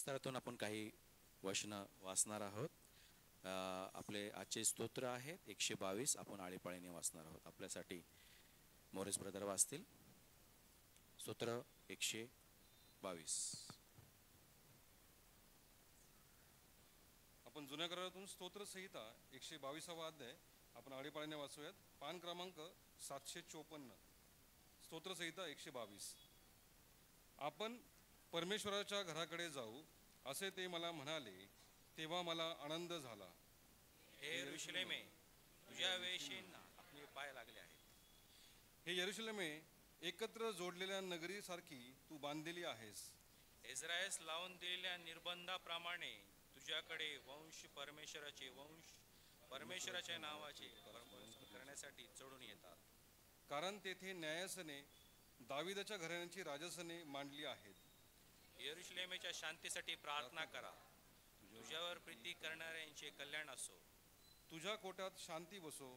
स्तरातून आपण काही वचनं वाचणार आहोत. आपले आजचे स्तोत्र आहेत 122. आपण आळीपाळीने वाचणार आहोत. आपल्यासाठी मोरेस ब्रदर वाचतील स्तोत्र 122. आपण जुन्या करारातून स्तोत्र संहिता 122वा अध्याय आपण आळीपाळीने वाचूयात. पान क्रमांक 754. स्तोत्र संहिता 122. आपण परमेश्वराच्या घराकडे जाऊ असे ते मला म्हणाले, तेव्हा मला आनंद झाला. हे यरूशलेमे, तुझ्या वेशींना आपले पाय लागले आहेत. हे यरूशलेमे, एकत्र जोडलेल्या नगरीसारखी तू बांधलेली आहेस. इस्रायेस लावून दिलेल्या निर्बंधाप्रमाणे तुझ्याकडे परमेश्वराच्या नावाचे करण्यासाठी चढून येतात. कारण तेथे न्यायासने दाविदाच्या घराण्याची राजसने मांडली आहेत. यरूशलेमेच्या शांतीसाठी प्रार्थना करा. तुझ्यावर प्रीती करणाऱ्यांचे कल्याण असो. तुझ्या कोट्यात शांती बसो,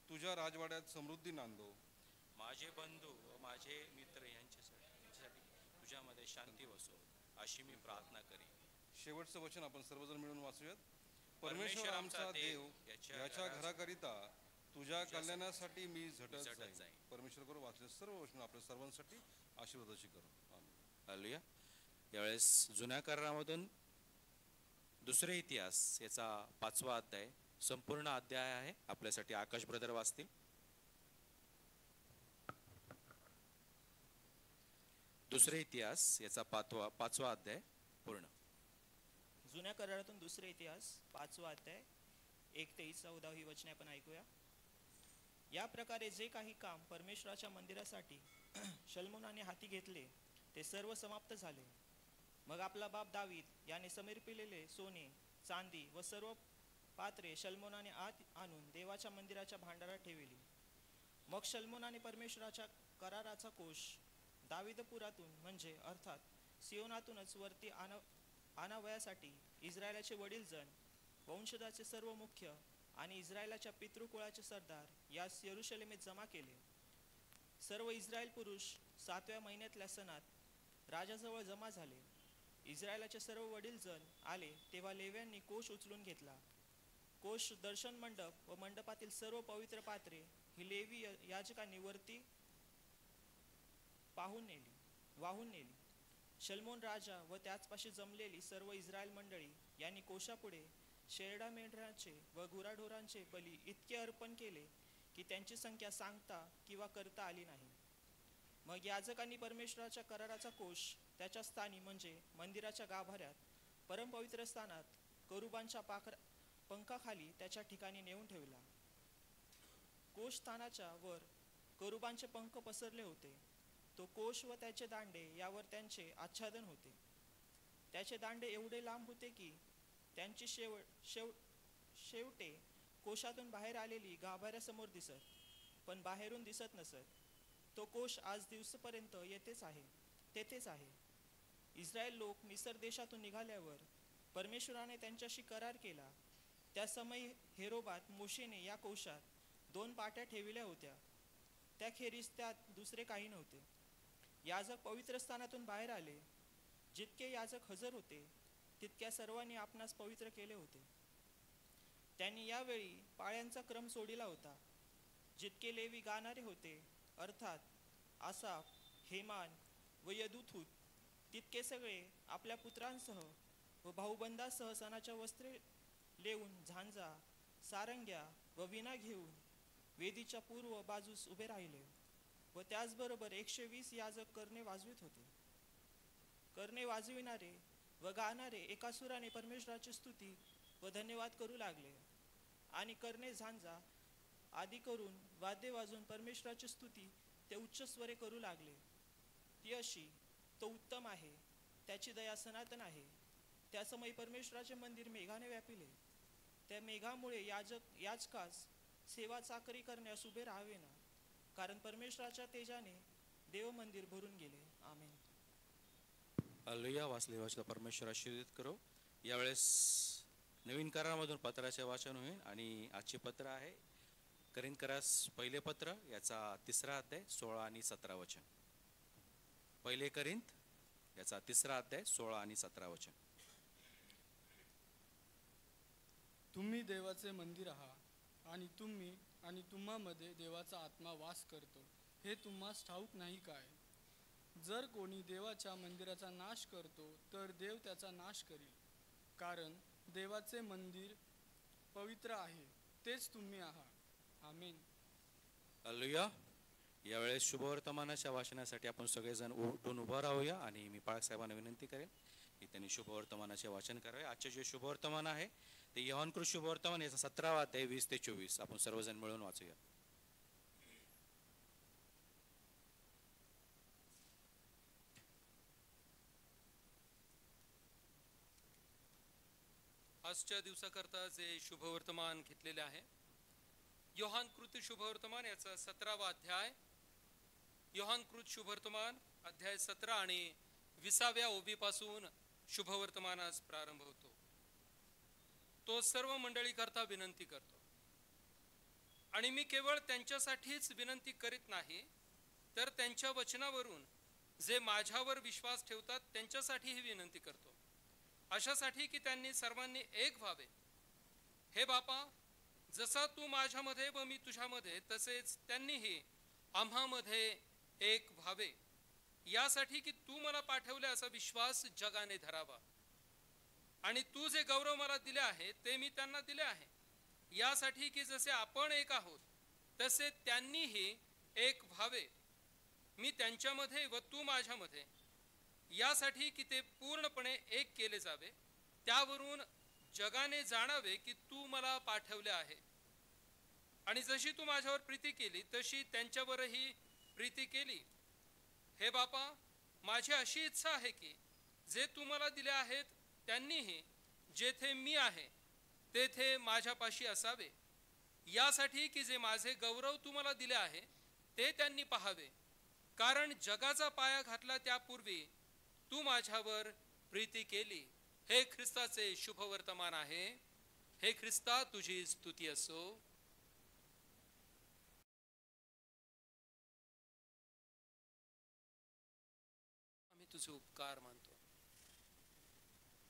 तुझ्या राजवाड्यात समृद्धी नांदो. माझे बंधू व माझे मित्र यांच्यासाठी तुझ्यामध्ये शांती बसो, अशी मी प्रार्थना करी. शेवटचं वचन आपण सर्वजण मिळून वाचूयात. परमेश्वर आमचा देव, याच्या घराकरिता तुझ्या कल्याणासाठी मी झटत जाईन. परमेश्वर करू वाचले सर्व वचन आपल्या सर्वांसाठी आशीर्वादाची करू. हालेलुया. यावेळेस जुन्या करारामधून दुसरे इतिहास याचा 5वा अध्याय संपूर्ण अध्याय आहे. आपल्यासाठी आकाश ब्रदर वाचतील. दुसरे इतिहास याचा 5वा अध्याय पूर्ण. जुन्या करारातून दुसरे इतिहास 5वा अध्याय 1 ते 14 वचने आपण ऐकूया. या प्रकारे जे काही काम परमेश्वराच्या मंदिरासाठी शल्मोनाने हाती घेतले ते सर्व समाप्त झाले. मग आपला बाप दावीद याने समर्पिलेले सोने, चांदी व सर्व पात्रे शल्मोनाने आत आणून देवाच्या मंदिराच्या भांडारात ठेवली. मग शल्मोनाने परमेश्वराच्या कराराचा कोश दाविदपुरातून म्हणजे अर्थात सियोनातूनच वरती आणावयासाठी इस्रायलाचे वडीलजण, वंशजाचे सर्व मुख्य आणि इस्रायलाच्या पितृकुळाचे सरदार यास यरूशलेमेत जमा केले. सर्व इस्रायल पुरुष 7व्या महिन्यातल्या सणात राजाजवळ जमा झाले. इस्रायलाचे सर्व वडीलजण आले तेव्हा लेव्यांनी कोश उचलून घेतला. कोश, दर्शन मंडप व मंडपातील सर्व पवित्र पात्रे ही लेवी याजकांनी वरती वाहून नेली. शल्मोन राजा व त्याचपाशी जमलेली सर्व इस्रायल मंडळी यांनी कोशापुढे शेरडा मेंढरांचे व गुराढोरांचे बली इतके अर्पण केले की त्यांची संख्या सांगता किंवा करता आली नाही. मग याजकांनी परमेश्वराच्या कराराचा कोश त्याच्या स्थानी म्हणजे मंदिराच्या गाभाऱ्यात परमपवित्र स्थानात करुबांच्या पंखाखाली त्याच्या ठिकाणी नेऊन ठेवला. कोश स्थानाच्या वर करुबांचे पंख पसरले होते. तो कोश व त्याचे दांडे यावर त्यांचे आच्छादन होते. त्याचे दांडे एवढे लांब होते की त्यांची शेवटे कोशातून बाहेर आलेली गाभाऱ्यासमोर दिसत, पण बाहेरून दिसत नसत. तो कोश आज दिवसपर्यंत तेथेच आहे. इस्रायल लोक मिस्र देशातून निघाल्यावर परमेश्वराने त्यांच्याशी करार केला. त्या समयी हेरोबात मोशेने या कोशात 2 पाट्या ठेविल्या होत्या. त्याखेरीज त्यात दुसरे काही नव्हते. याजक पवित्र स्थानातून बाहेर आले. जितके याजक हजर होते तितक्या सर्वांनी आपणास पवित्र केले होते. त्यांनी यावेळी पाळ्यांचा क्रम सोडिला होता. जितके लेवी गाणारे होते अर्थात आसाफ, हेमान व यदुथूत, तितके सगळे आपल्या पुत्रांसह व भाऊबंदासह सणाच्या वस्त्रे लेऊन झांजा, सारंग्या व विणा घेऊन वेदीच्या पूर्व बाजूस उभे राहिले व त्याचबरोबर 120 याजक कर्णे वाजवित होते. कर्णे वाजविणारे व गाणारे एका सुराने परमेश्वराची स्तुती व धन्यवाद करू लागले आणि कर्णे झांजा आदी करून वाद्य वाजवून परमेश्वराची स्तुती ते उच्च स्वरे करू लागले. ती अशी, तो उत्तम आहे, त्याची दया सनातन आहे. त्या समयी परमेश्वराचे मंदिर मेघाने व्यापिले. त्या मेघामुळे याजकास सेवा चाकरी करण्यास उभे राहावे ना, कारण परमेश्वराच्या तेजाने देव मंदिर भरून गेले. आमेन. हालेलुया. वाचले वाचलं परमेश्वर आशीर्वादित करो. यावेळेस नवीन करारामधून पत्राचे वाचन होईल आणि आजचे पत्र आहे करिंथकरास पहिले पत्र याचा 3रा अध्याय 16 आणि 17 वचन. पहिले करिंथ याचा 3रा अध्याय 16 आणि 17 वचन. तुम्ही देवाचे मंदिर आहात आणि तुम्ही आणि तुम्हामध्ये देवाचा आत्मा वास करतो, हे तुम्हास ठाऊक नाही काय? जर कोणी देवाच्या मंदिराचा नाश करतो तर देव त्याचा नाश करील, कारण देवाचे मंदिर पवित्र आहे, तेच तुम्ही आहात. आमेन. हालेलुया. यावेळेस शुभवर्तमानाच्या वाचनासाठी आपण सगळेजण उठून उभं राहूया आणि मी पाळक साहेबांना विनंती करेन की त्यांनी शुभवर्तमानाचे वाचन करावे. आजचे जे शुभवर्तमान आहे ते योहानकृत शुभवर्तमान याचा 17वा अध्याय 20 ते 24 आपण सर्वजण मिळून वाचूया. आजच्या दिवसाकरता जे शुभवर्तमान घेतलेले आहे, योहानकृत शुभवर्तमान याचा 17वा अध्याय. योहानकृत शुभवर्तमान अध्याय 17 आणि 20व्या ओबीपासून शुभवर्तमानास प्रारंभ होतो. तो सर्व मंडळी करता विनंती करतो, आणि मी केवळ त्यांच्यासाठीच विनंती करीत नाही, तर त्यांच्या वचनावरून जे माझ्यावर विश्वास ठेवतात त्यांच्यासाठीही विनंती करतो, अशासाठी की त्यांनी सर्वांनी एक व्हावे. हे बापा, जसा तू माझ्यामध्ये व मी तुझ्यामध्ये, तसेच त्यांनीही आम्हामध्ये एक व्हावे, यासाठी की तू मला पाठवले असा विश्वास जगाने धरावा. आणि तू जे गौरव मला दिले आहे ते मी त्यांना दिले आहे, यासाठी की जसे आपण एक आहोत तसे त्यांनीही एक व्हावे, मी त्यांच्यामध्ये व तू माझ्यामध्ये, यासाठी की ते पूर्णपणे एक केले जावे. त्यावरून जगाने जाणावे की तू मला पाठवले आहे, आणि जशी तू माझ्यावर प्रीती केली तशी त्यांच्यावरही प्रीती केली. हे बापा, माझी अशी इच्छा आहे की जे तू मला दिले आहेत त्यांनीही जेथे मी आहे तेथे माझ्यापाशी असावे, यासाठी की जे माझे गौरव तू मला दिले आहे ते त्यांनी पाहावे, कारण जगाचा पाया घातला त्यापूर्वी तू माझ्यावर प्रीती केली. हे ख्रिस्ताचे शुभवर्तमान आहे. हे ख्रिस्ता, तुझी स्तुती असो. आम्ही तुझे उपकार मानतो.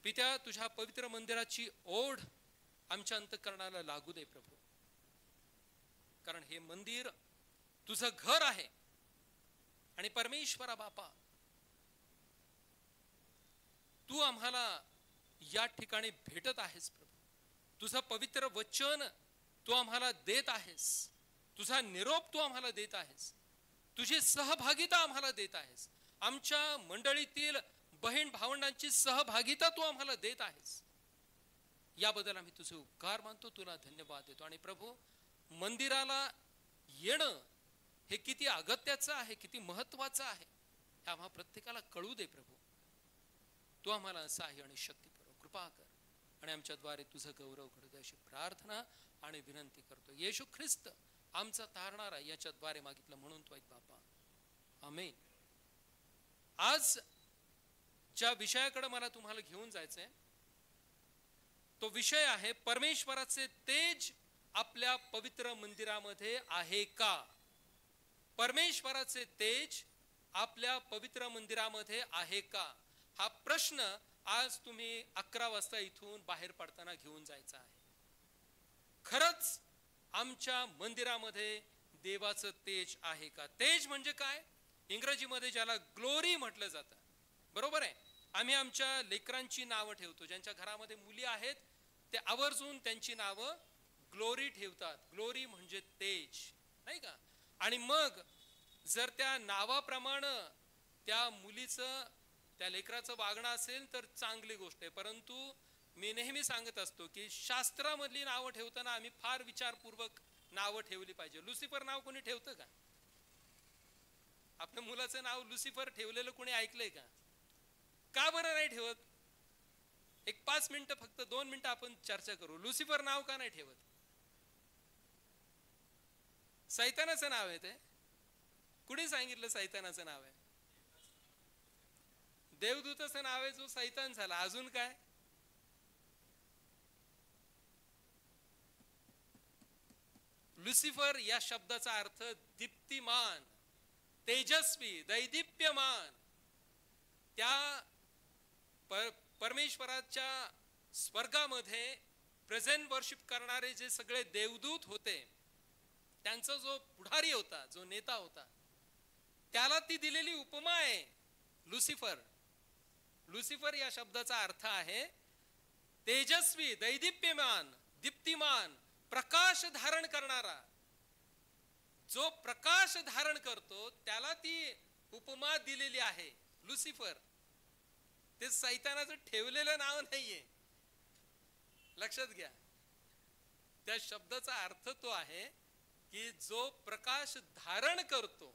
पित्या, तुझ्या पवित्र मंदिराची ओढ आमच्या अंतःकरणाला लागू दे प्रभू, कारण हे मंदिर तुझं घर आहे. आणि परमेश्वरा बापा, तू आम्हाला या ठिकाणी भेटत आहेस प्रभू. तुझं पवित्र वचन तू आम्हाला देत आहेस, तुझा निरोप तू आम्हाला देत आहेस, तुझी सहभागिता आम्हाला देत आहेस. आमच्या मंडळीतील बहीण भावंडांची सहभागिता तू आम्हाला देत आहेस. याबद्दल आम्ही तुझे उपकार मानतो, तुला धन्यवाद देतो. आणि प्रभू, मंदिराला येणं हे किती अगत्याचं आहे, किती महत्वाचं आहे, हे आम्हा प्रत्येकाला कळू दे प्रभू. तू आम्हाला सहाय्य आणि शक्ती पुरव, कृपा कर, आणि आमच्याद्वारे तुझं गौरव घडू दे अशी प्रार्थना आणि विनंती करतो. येशू ख्रिस्त आमचा तारणारा याच्याद्वारे मागितलं म्हणून तो ऐक बापा. आमेन. आज ज्या विषयाकडे मला तुम्हाला घेऊन जायचंय तो विषय आहे, परमेश्वराचे तेज आपल्या पवित्र मंदिरामध्ये आहे का? परमेश्वराचे तेज आपल्या पवित्र मंदिरामध्ये आहे का? हा प्रश्न आज तुम्ही 11 वाजता इथून बाहेर पडताना घेऊन जायचा आहे. खरंच आमच्या मंदिरामध्ये देवाचं तेज आहे का? तेज म्हणजे काय? इंग्रजीमध्ये ज्याला ग्लोरी म्हटलं जातं, बरोबर आहे. आम्ही आमच्या लेकरांची नावं ठेवतो, ज्यांच्या घरामध्ये मुली आहेत ते आवर्जून त्यांची नावं ग्लोरी ठेवतात. ग्लोरी म्हणजे तेज, नाही का? आणि मग जर त्या नावाप्रमाणे त्या मुलीचं, त्या लेकराचं वागणं असेल तर चांगली गोष्ट आहे. परंतु मी नेहमी सांगत असतो की शास्त्रामधली नावं ठेवताना आम्ही फार विचारपूर्वक नावं ठेवली पाहिजे. लुसिफर नाव कोणी ठेवतं का? आपल्या मुलाचं नाव लुसिफर ठेवलेलं कोणी ऐकलंय का? का बरं नाही ठेवत? एक 5 मिनिटं, फक्त 2 मिनिटं आपण चर्चा करू. लुसिफर नाव का नाही ठेवत? सैतानाचं नाव आहे ते. कुणी सांगितलं सैतानाचं नाव आहे? देवदूताचं नाव आहे जो सैतान झाला. अजून काय? लुसिफर या शब्दाचा अर्थ दीप्तिमान, तेजस्वी, दैदिप्यमान. त्या परमेश्वराच्या स्वर्गामध्ये प्रेझेंट वर्शिप करणारे जे सगळे देवदूत होते, त्यांचा जो पुढारी होता, जो नेता होता, त्याला ती दिलेली उपमा आहे लुसिफर. लुसिफर या शब्दाचा अर्थ आहे तेजस्वी, दैदिप्यमान, दीप्तिमान, प्रकाश धारण करणारा. जो प्रकाश धारण करतो त्याला ती उपमा दिलेली आहे लुसिफर. ते सैतानाचं ठेवलेलं नाव नाहीये, लक्षात घ्या. त्या शब्दाचा अर्थ तो आहे की जो प्रकाश धारण करतो.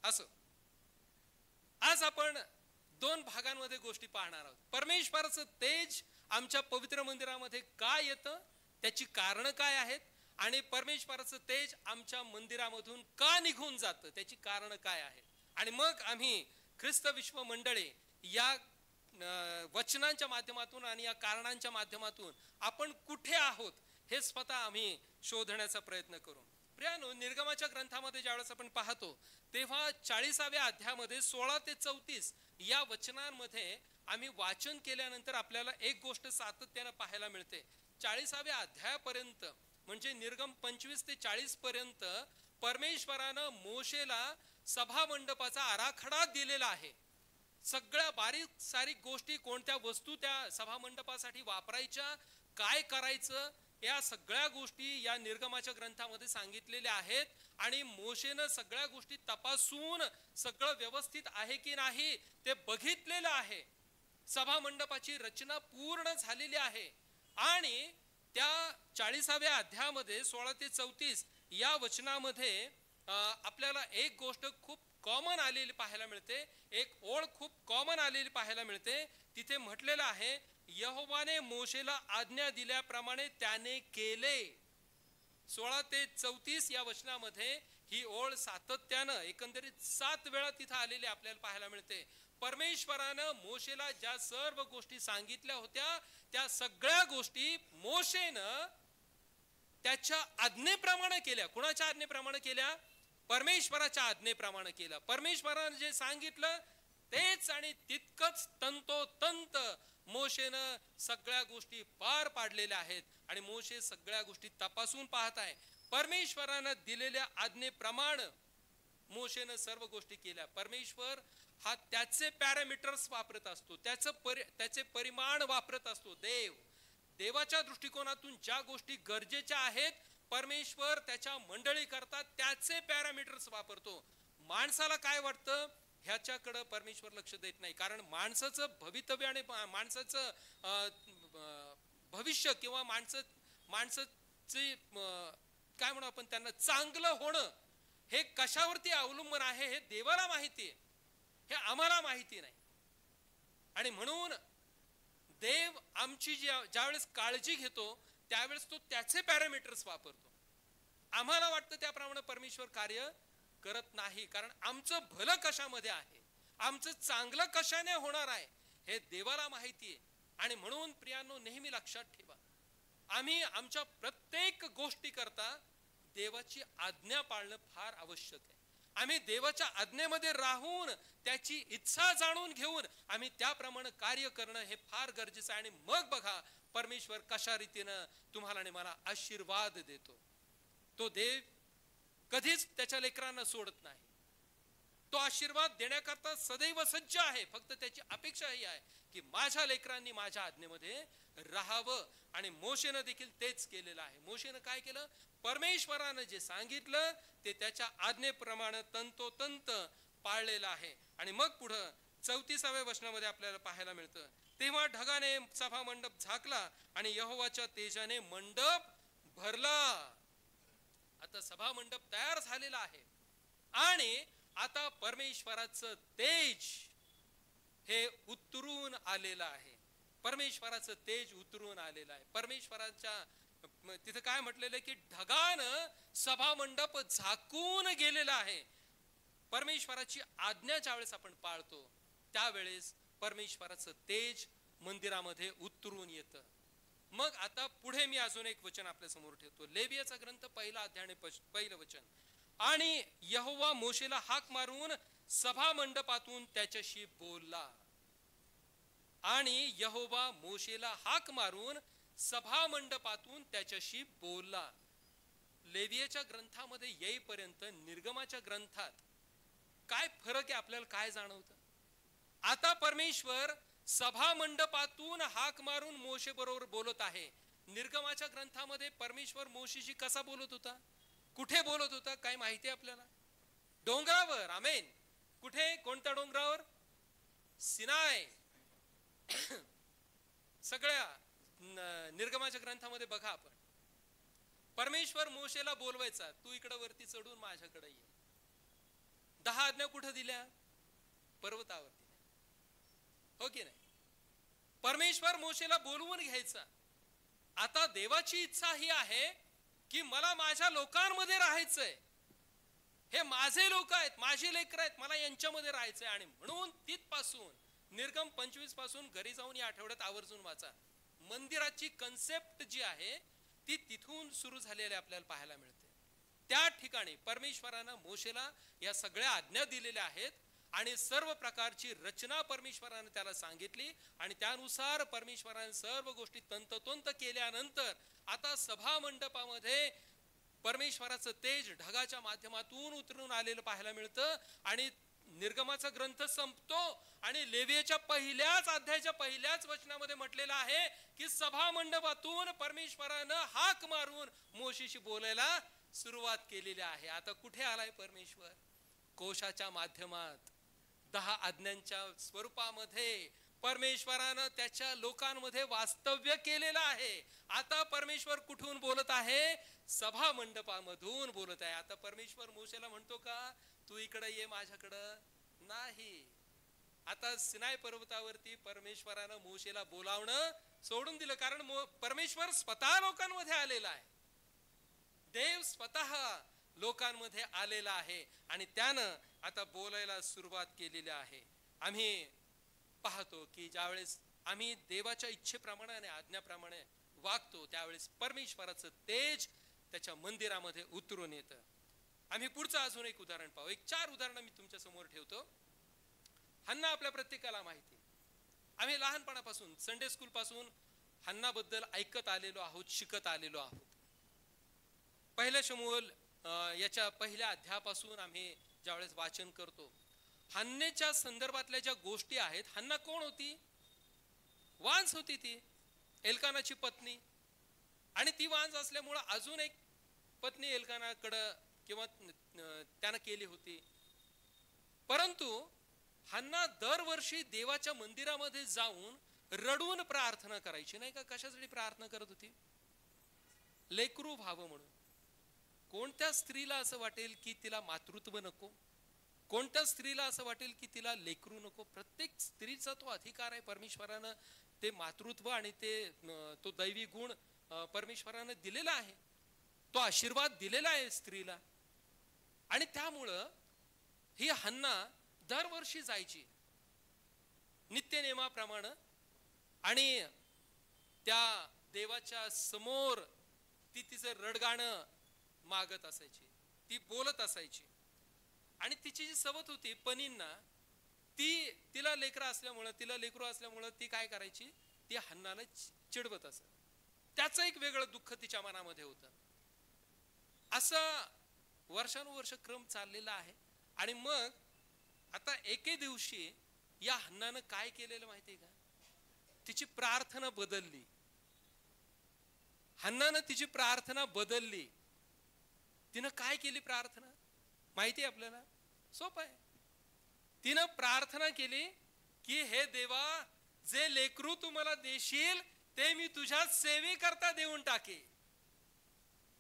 असं आज आपण 2 भागांमध्ये गोष्टी पाहणार आहोत. परमेश्वराचं तेज आमच्या पवित्र मंदिरामध्ये का येतं, त्याची कारण काय आहेत, आणि परमेश्वराचं तेज आमच्या मंदिरामधून का निघून जातं, त्याची कारण काय आहेत. आणि मग आम्ही ख्रिस्त विश्व मंडळे या वचनांच्या माध्यमातून आणि या कारणांच्या माध्यमातून आपण कुठे आहोत हे स्वतः आम्ही शोधण्याचा प्रयत्न करू. प्रियानो, निर्गमाच्या ग्रंथामध्ये ज्यावेळेस आपण पाहतो तेव्हा 40व्या अध्यायामध्ये 16 ते 34 या वचनांमध्ये आम्ही वाचन केल्यानंतर आपल्याला एक गोष्ट सातत्यानं पाहायला मिळते. 40व्या अध्यायापर्यंत म्हणजे निर्गम 25 ते 40 पर्यंत परमेश्वरानं मोशेला सभा मंडपाचा आराखडा दिलेला आहे. सगळ्या बारीक सारीक गोष्टी, कोणत्या वस्तू त्या सभा मंडपासाठी वापरायच्या, काय करायचं, या सगळ्या गोष्टी या निर्गमाच्या ग्रंथामध्ये सांगितलेल्या आहेत. आणि मोशेनं सगळ्या गोष्टी तपासून सगळं व्यवस्थित आहे की नाही ते बघितलेलं आहे. सभा मंडपाची रचना पूर्ण झालेली आहे. आणि त्या 40व्या अध्यायामध्ये 16 ते 34 या वचनामध्ये आपल्याला एक गोष्ट खूप कॉमन आलेली पाहायला मिळते, एक ओळ खूप कॉमन आलेली पाहायला मिळते. तिथे म्हटलेलं आहे, यहोवाने मोशेला आज्ञा दिल्याप्रमाणे त्याने केले. 16 ते 34 या वचनामध्ये ही ओळ सातत्यानं एकंदरीत 7 वेळा तिथं आलेली आपल्याला पाहायला मिळते. परमेश्वरानं मोशेला ज्या सर्व गोष्टी सांगितल्या होत्या त्या सगळ्या गोष्टी मोशेनं त्याच्या आज्ञेप्रमाणे केल्या. कुणाच्या आज्ञेप्रमाणे केल्या? परमेश्वराच्या आज्ञेप्रमाणे केलं. परमेश्वरानं जे सांगितलं तेच आणि तितकंच तंतोतंत मोशेनं सगळ्या गोष्टी पार पाडलेल्या आहेत. आणि मोशे सगळ्या गोष्टी तपासून पाहत आहे. परमेश्वरानं दिलेल्या आज्ञेप्रमाणे मोशेनं सर्व गोष्टी केल्या. परमेश्वर हा त्याचे पॅरामीटर्स वापरत असतो, त्याचे परिमाण वापरत असतो. देवाच्या दृष्टिकोनातून ज्या गोष्टी गरजेच्या आहेत परमेश्वर त्याच्या मंडळी करतात त्याचे पॅरामीटर्स वापरतो. माणसाला काय वाटतं ह्याच्याकडे परमेश्वर लक्ष देत नाही. कारण माणसाचं भवितव्य आणि माणसाचं भविष्य किंवा माणसाचे काय म्हणू आपण त्यांना चांगलं होणं हे कशावरती अवलंबून आहे हे देवाला माहिती आहे, हे आम्हाला माहिती नाही. आणि म्हणून देव आमची ज्यावेळेस काळजी घेतो त्यावेळेस तो त्याचे पॅरामीटर्स वापरतो. आम्हाला वाटतं त्याप्रमाणे परमेश्वर कार्य करत नाही. कारण आमचं भलं कशामध्ये आहे, आमचं चांगलं कशाने होणार आहे हे देवाला माहिती आहे. आणि म्हणून प्रियांनो, नेहमी लक्षात ठेवा, आम्ही आमच्या प्रत्येक गोष्टी करता देवाची आज्ञा पाळणं फार आवश्यक आहे. आम्ही देवाच्या आज्ञेमध्ये राहून त्याची इच्छा जाणून घेऊन आम्ही त्याप्रमाणे कार्य करणं हे फार गरजेचं आहे. आणि मग बघा परमेश्वर कशा रीतीनं तुम्हाला आणि मला आशीर्वाद देतो. तो देव कधीच त्याच्या लेकरांना सोडत नाही. तो आशीर्वाद देण्याकरता सदैव सज्ज आहे. फक्त त्याची अपेक्षा ही आहे की माझ्या लेकरांनी माझ्या आज्ञेमध्ये राहावं. आणि मोशेनं देखील तेच केलेलं आहे. मोशेनं काय केलं? परमेश्वरानं जे सांगितलं ते त्याच्या आज्ञेप्रमाणे तंतोतंत पाळलेलं आहे. आणि मग पुढं 34व्या वचनामध्ये आपल्याला पाहायला मिळतं, तेव्हा ढगाने सभा मंडप झाकला आणि यहोवाच्या तेजाने मंडप भरला. आता सभा मंडप तयार झालेला आहे आणि आता परमेश्वराचं तेज हे उतरून आलेलं आहे. परमेश्वराचं तेज उतरून आलेलं आहे. परमेश्वराच्या तिथे काय म्हटलेलं आहे की ढगानं सभा मंडप झाकून गेलेला आहे. परमेश्वराची आज्ञा ज्यावेळेस आपण पाळतो त्यावेळेस परमेश्वराचं तेज मंदिरामध्ये उतरून येतं. मग आता पुढे मी अजून एक वचन आपल्या समोर ठेवतो. लेवियाचा ग्रंथ 1 अध्याय 1 वचन, आणि यहोवा मोशेला हाक मारून सभा मंडपातून त्याच्याशी बोलला. आणि यहोवा मोशेला हाक मारून सभा मंडपातून त्याच्याशी बोलला. लेवियाच्या ग्रंथामध्ये येईपर्यंत निर्गमाच्या ग्रंथात काय फरक आहे आपल्याला काय जाणवतं? आता परमेश्वर सभा मंडपातून हाक मारून मोशे बरोबर बोलत आहे. निर्गमाच्या ग्रंथामध्ये परमेश्वर मोशेशी कसा बोलत होता, कुठे बोलत होता, काय माहिती आपल्याला? डोंगरावर. आमेन. कुठे? कोणत्या डोंगरावर? सिनाय. सगळ्या निर्गमाच्या ग्रंथामध्ये बघा आपण, परमेश्वर मोशेला बोलवायचा, तू इकडे वरती चढून माझ्याकडे ये. 10 आज्ञा कुठे दिल्या? पर्वतावर दिल्या, हो की नाही? परमेश्वर मोशेला बोलवून घ्यायचा. आता देवाची इच्छा ही आहे की मला माझ्या लोकांमध्ये राहायचंय, हे माझे लोक आहेत, माझे लेकर आहेत, मला यांच्यामध्ये राहायचंय. आणि म्हणून तिथपासून निर्गम 25 पासून घरी जाऊन या आठवड्यात आवर्जून वाचा. मंदिराची कन्सेप्ट जी आहे ती तिथून सुरू झालेली आपल्याला पाहायला मिळते. त्या ठिकाणी परमेश्वरानं मोशेला या सगळ्या आज्ञा दिलेल्या आहेत आणि सर्व प्रकारची रचना परमेश्वरानं त्याला सांगितली आणि त्यानुसार परमेश्वराने सर्व गोष्टी तंतोतंत केल्यानंतर आता सभा मंडपामध्ये परमेश्वराचं तेज ढगाच्या माध्यमातून उतरून आलेलं पाहायला मिळतं. आणि निर्गमाचा ग्रंथ संपतो आणि लेवियाच्या पहिल्याच अध्यायाच्या पहिल्याच वचनामध्ये म्हटलेलं आहे की सभा मंडपातून परमेश्वरानं हाक मारून मोशेशी बोलायला सुरुवात केलेली आहे. आता कुठे आलाय परमेश्वर? कोशाच्या माध्यमात 10 आज्ञांच्या स्वरूपामध्ये परमेश्वरानं त्याच्या लोकांमध्ये वास्तव्य केलेलं आहे. आता परमेश्वर कुठून बोलत आहे? सभा मंडपामधून बोलत आहे. आता परमेश्वर मोशेला म्हणतो का तू इकडे ये माझ्याकडं? नाही. आता सिनाय पर्वतावरती परमेश्वरानं मोशेला बोलावणं सोडून दिलं, कारण परमेश्वर स्वतः लोकांमध्ये आलेला आहे. देव स्वतः लोकांमध्ये आलेला आहे आणि त्यानं आता बोलायला सुरुवात केलेली आहे. आम्ही पाहतो की ज्यावेळेस आम्ही देवाच्या इच्छेप्रमाणे आणि आज्ञाप्रमाणे वागतो त्यावेळेस परमेश्वराचं तेज त्याच्या मंदिरामध्ये उतरून येतं. आम्ही पुढचं अजून एक उदाहरण पाहू. 4 उदाहरणं मी तुमच्या समोर ठेवतो. हन्ना आपल्या प्रत्येकाला माहिती, आम्ही लहानपणापासून संडे स्कूल पासून हन्ना बद्दल ऐकत आलेलो आहोत, शिकत आलेलो आहोत. पहिल्या शमूएल याच्या पहिल्या अध्यायापासून आम्ही ज्यावेळेस वाचन करतो, हन्नेच्या संदर्भातल्या ज्या गोष्टी आहेत. हन्ना कोण होती? वांस होती, ती एल्कानाची पत्नी. आणि ती वांस असल्यामुळं अजून एक पत्नी एल्कानाकडं किंवा त्यानं केली होती. परंतु हन्ना दरवर्षी देवाच्या मंदिरामध्ये जाऊन रडून प्रार्थना करायची, नाही का? कशासाठी प्रार्थना करत होती? लेकरू व्हावं म्हणून. कोणत्या स्त्रीला असं वाटेल की तिला मातृत्व नको? कोणत्या स्त्रीला असं वाटेल की तिला लेकरू नको? प्रत्येक स्त्रीचा तो अधिकार आहे. परमेश्वरानं ते मातृत्व आणि तो दैवी गुण परमेश्वरानं दिलेला आहे, तो आशीर्वाद दिलेला आहे स्त्रीला. आणि त्यामुळं ही हन्ना दरवर्षी जायची नित्यनेमाप्रमाणे आणि त्या देवाच्या समोर ती तिचं रडगाणं मागत असायची, ती बोलत असायची. आणि तिची जी सवत होती पनींना, तिला लेकरू असल्यामुळं ती काय करायची? ती हन्नाला चिडवत असत. त्याचं एक वेगळं दुःख तिच्या मनामध्ये होतं. असं वर्षानुवर्ष क्रम चाललेला आहे. आणि मग आता एके दिवशी या हन्नानं काय केलेलं माहितीये का? तिची प्रार्थना बदलली. हन्नानं तिची प्रार्थना बदलली. तिनं काय केली प्रार्थना माहिती आहे आपल्याला? सोपं आहे. तिनं प्रार्थना केली की हे देवा, जे लेकरू तू मला देशील ते मी तुझ्या सेवेकरता देऊन टाके.